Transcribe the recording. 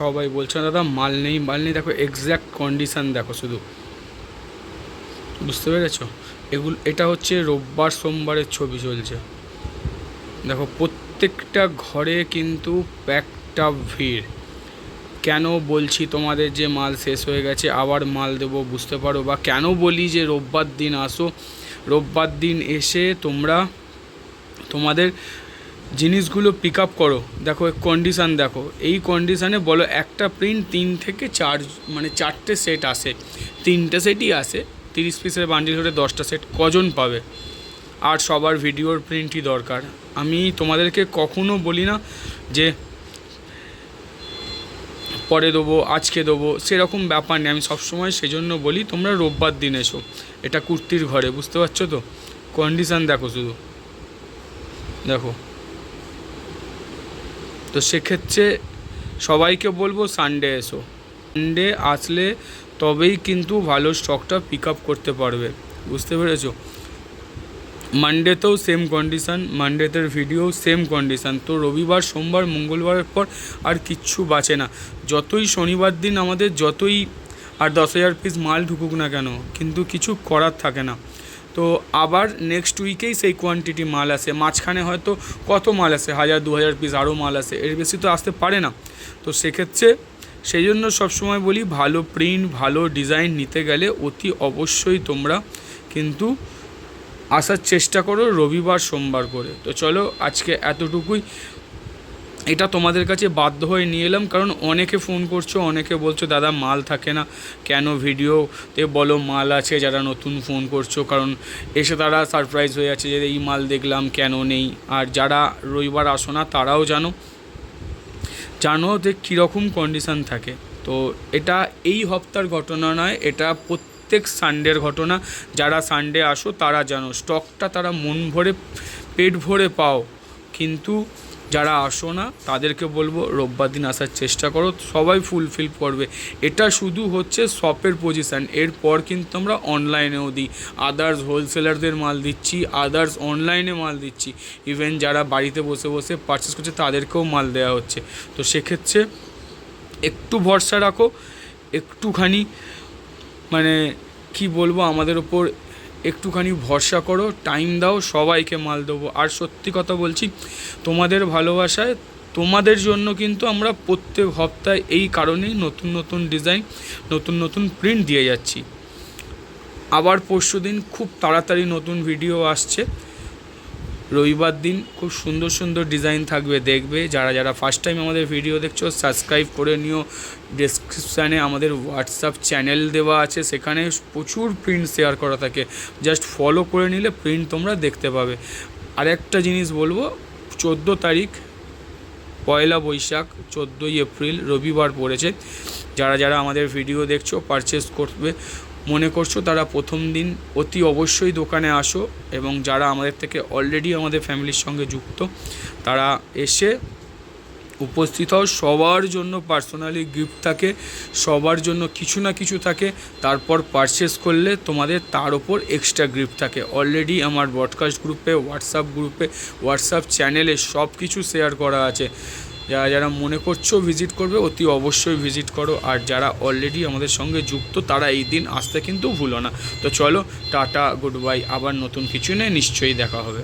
সবাই বলছে দাদা মাল নেই মাল নেই, দেখো এক্স্যাক্ট কন্ডিশান দেখো শুধু, বুঝতে পেরেছো? এটা হচ্ছে রোববার সোমবারের ছবি চলছে, দেখো প্রত্যেকটা ঘরে কিন্তু প্যাকটা ভিড়। কেন বলছি তোমাদের যে মাল শেষ হয়ে গেছে আবার মাল দেবো, বুঝতে পারো? বা কেন বলি যে রোববার দিন আসো, রোববার দিন এসে তোমরা তোমাদের জিনিসগুলো পিক আপ করো। দেখো কন্ডিশান দেখো, এই কন্ডিশানে বলো একটা প্রিন্ট 3 থেকে 4 মানে 4টে সেট আসে, 3টে সেটই আসে, 30 পিসের বান্ডিল হলে 10টা সেট, কজন পাবে? আর সবার ভিডিওর প্রিন্টই দরকার। আমি তোমাদেরকে কখনো বলি না যে পরে দেবো আজকে দেবো, সেরকম ব্যাপার নেই। আমি সবসময় সেজন্য বলি তোমরা রোববার দিন এসো। এটা কুর্তির ঘরে, বুঝতে পারছো তো? কন্ডিশান দেখো শুধু, দেখো। তো সেক্ষেত্রে সবাইকে বলবো সানডে এসো, সানডে আসলে তবেই কিন্তু ভালো স্টকটা পিক আপ করতে পারবে, বুঝতে পেরেছো? মানডেতেও সেম কন্ডিশান, মানডেতের ভিডিও সেম কন্ডিশান। তো রবিবার সোমবার মঙ্গলবারের পর আর কিচ্ছু বাঁচে না। যতই শনিবার দিন আমাদের যতই আর 10,000 পিস মাল ঢুকুক না কেন, কিন্তু কিছু করার থাকে না। তো আবার নেক্সট উইকেই সেই কোয়ান্টিটি মাল আসে, মাঝখানে হয়তো কত মাল আসে, 1000-2000 পিস আরও মাল আসে, এর বেশি তো আসতে পারে না। তো সেক্ষেত্রে সেই জন্য সবসময় বলি ভালো প্রিন্ট ভালো ডিজাইন নিতে গেলে অতি অবশ্যই তোমরা কিন্তু আসার চেষ্টা করো রবিবার সোমবার করে। তো চলো আজকে এতটুকুই, এটা তোমাদের কাছে বাধ্য হয়ে নিয়ে এলাম, কারণ অনেকে ফোন করছো, অনেকে বলছো দাদা মাল থাকে না কেন, ভিডিওতে বলো মাল আছে। যারা নতুন ফোন করছো, কারণ এসে তারা সারপ্রাইজ হয়ে যাচ্ছে যে এই মাল দেখলাম কেন নেই। আর যারা রবিবার আসো না তারাও জানো যে কীরকম কন্ডিশান থাকে। তো এটা এই হপ্তার ঘটনা নয়, এটা প্রত্যেক সানডের ঘটনা। যারা সানডে আসো তারা জানো স্টকটা তারা মন ভরে পেট ভরে পাও, কিন্তু যারা আসো না তাদেরকে বলবো রোববার দিন আসার চেষ্টা করো, সবাই ফুলফিল করবে। এটা শুধু হচ্ছে শপের পজিশান, এরপর কিন্তু আমরা অনলাইনেও দিই, আদার্স হোলসেলারদের মাল দিচ্ছি, আদার্স অনলাইনে মাল দিচ্ছি, ইভেন যারা বাড়িতে বসে বসে পারচেস করছে তাদেরকেও মাল দেওয়া হচ্ছে। তো সেক্ষেত্রে একটু ভরসা রাখো, একটুখানি মানে কি বলবো, আমাদের ওপর একটুখানি ভরসা করো, টাইম দাও, সবাইকে মাল দেবো। আর সত্যি কথা বলছি, তোমাদের ভালোবাসায় তোমাদের জন্য কিন্তু আমরা প্রত্যেক হপ্তাহে এই কারণেই নতুন নতুন ডিজাইন নতুন নতুন প্রিন্ট দিয়ে যাচ্ছি। আবার পরশুদিন খুব তাড়াতাড়ি নতুন ভিডিও আসছে, রবিবার দিন খুব সুন্দর সুন্দর ডিজাইন থাকবে, দেখবে। যারা যারা ফার্স্ট টাইম আমাদের ভিডিও দেখছো সাবস্ক্রাইব করে নিও। ডেসক্রিপশানে আমাদের হোয়াটসঅ্যাপ চ্যানেল দেওয়া আছে, সেখানে প্রচুর প্রিন্ট শেয়ার করা থাকে, জাস্ট ফলো করে নিলে প্রিন্ট তোমরা দেখতে পাবে। আর একটা জিনিস বলবো, 14 তারিখ পয়লা বৈশাখ, 14ই এপ্রিল রবিবার পড়েছে। যারা যারা আমাদের ভিডিও দেখছো পারচেস করবে মনে করছো, তারা প্রথম দিন অতি অবশ্যই দোকানে আসো, এবং যারা আমাদের থেকে অলরেডি আমাদের ফ্যামিলির সঙ্গে যুক্ত তারা এসে উপস্থিত হও। সবার জন্য পার্সোনালি গিফট থাকে, সবার জন্য কিছু না কিছু থাকে। তারপর পারচেস করলে তোমাদের তার ওপর এক্সট্রা গিফট থাকে। অলরেডি আমার ব্রডকাস্ট গ্রুপে, হোয়াটসঅ্যাপ চ্যানেলে সব কিছু শেয়ার করা আছে। যারা যারা মনে করছো ভিজিট করবে অতি অবশ্যই ভিজিট করো, আর যারা অলরেডি আমাদের সঙ্গে যুক্ত তারা এই দিন আসতে কিন্তু ভুলো না। তো চলো টাটা, গুড বাই, আবার নতুন কিছু নিয়ে নিশ্চয়ই দেখা হবে।